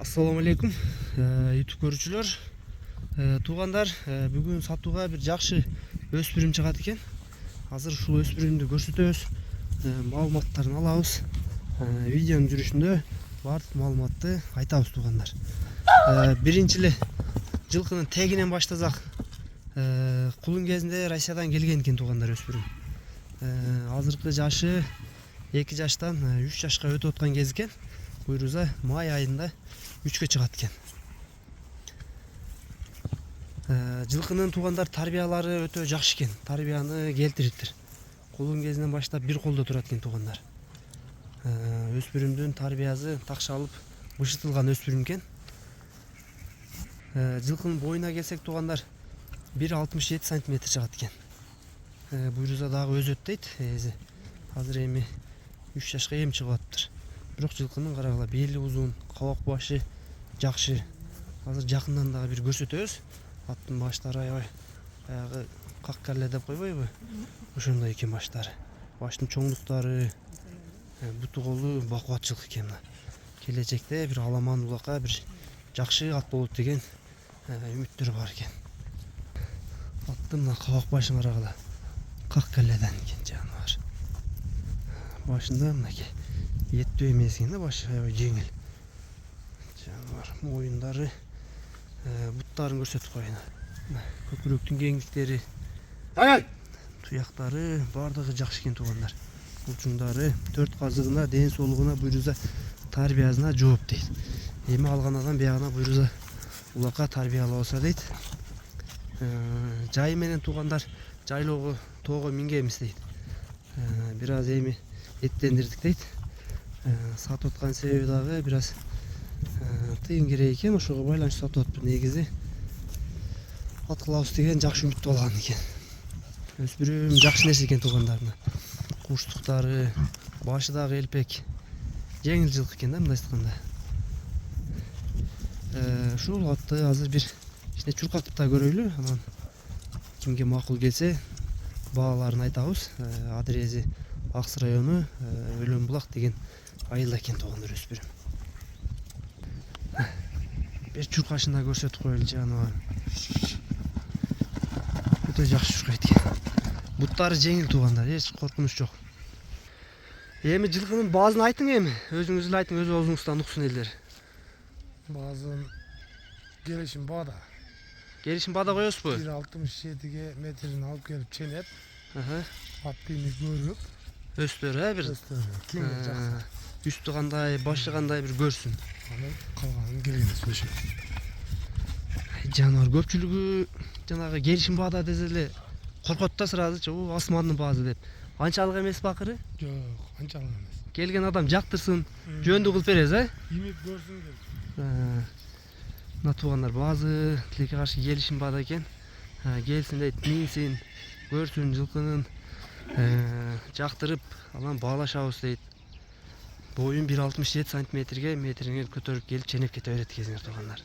Assalamu alaikum YouTube көрүүчүлөр, туугандар, бүгүн сатууга бир жакшы өспүрүм чыгат экен. Азыр ушул өспүрүмдү көрсөтөбүз, маалыматтарын алабыз. Видеонун жүрүшүндө баардык маалыматты айтабыз туугандар. Биринчи эле жылкынын тегинен баштасак, кулун кезинде Россиядан келген экен туугандар өспүрүм. Азыркы жашы 2 жаштан 3 жашка өтүп аткан кез экен. Буйруза май айында 3-кө чыгат экен. Жылкынын туугандар тарбиялары өтө жакшы экен. Тарбияны келтириптир. Кулун кезинен баштап бир колдо турат экен туугандар. Өспүрүмдүн тарбиясы такшалып, бышытылган өспүрүм экен. Жылкынын боюна келсек туугандар 1,67 см чыгат экен. Буйруза дагы өзөт дейт. Азыр эми 3 жашка эми чыгып атыптыр. Бирок жылкынын карагыла бели узун, кабак башы жакшы. Азыр жакындан дагы бир көрсөтөбүз. Аттын баштары аябай баягы как калле деп койбойбу? Ошондой экен баштары. Баштын чоңдуктары, буту колу бакубатчылык экен. Келечекте бир аламан улакка бир жакшы ат болот деген үмүттөр бар экен. Аттын мына кабак башын карагыла. Как калледен экен жаныбар. Башында мынакей еттүү эмес экен да, башы аябай жеңил. Жаныбар моюндары, буттарын көрсөтүп коеюн. Көкүрөктүн кеңдиктери, туяктары бардыгы жакшы экен туугандар. Булчуңдары 4 казыгына, ден соолугуна, буйруза тарбиясына жооп дейт. Эми алган адам биягына буйруза улакка тарбиялап алса дейт. Жайы менен туугандар жайлоого тоого мингебиз дейт. Бир аз эми эттендирдик дейт. Сатып аткан себеби дагы бир аз тыйын керек экен, ошого байланыштуу сатып атыптыр. Негизи ат кылабыз деген жакшы үмүттө алган экен. Өспүрүм жакшы нерсе экен туугандарына. Куштуктары, башы дагы элпек. Жеңил жылкы экен да, мындай айтканда. Ушул атты азыр бир ичине чуркатып да көрөйлү. Анан кимге макул келсе бааларын айтабыз. Адрези Акс району, Өлөн булак деген айылда экен туугандар өспүрүм. Бир чуркашын да көрсөтүп коелу жаныбар. Өтө жакшы чуркайт экен. Буттары жеңил туугандар, эч коркунуч жок. Эми жылкынын баазын айтың эми. Өзүңүз эле айтың, өз оозуңуздан уксун элдер. Баазын келишим баада. Келишим баада коесузбу? 1,67 метрин алып келип ченеп, аттыйны көрүп, Өстөр, бир кеңге жакса. үстү кандай, башы кандай бир көрсүн. Анан калганын келебиз ошо. Жаныбар көпчүлүгү жанагы келишим баада десе эле коркот да сразу, асмандын баазы деп. Анчалык эмес бакыры? Жок, анчалык эмес. Келген адам жактырсын, жөндү кылып беребиз, Имип көрсүн деп. Мына туугандар баазы тилекке каршы келишим баада экен. Келсин дейт, минсин, көрсүн жылкынын, жактырып, анан баалашабыз дейт. Боюн 1,67 см метрине көтөрүп келип ченеп кете берет экенсиңер туугандар.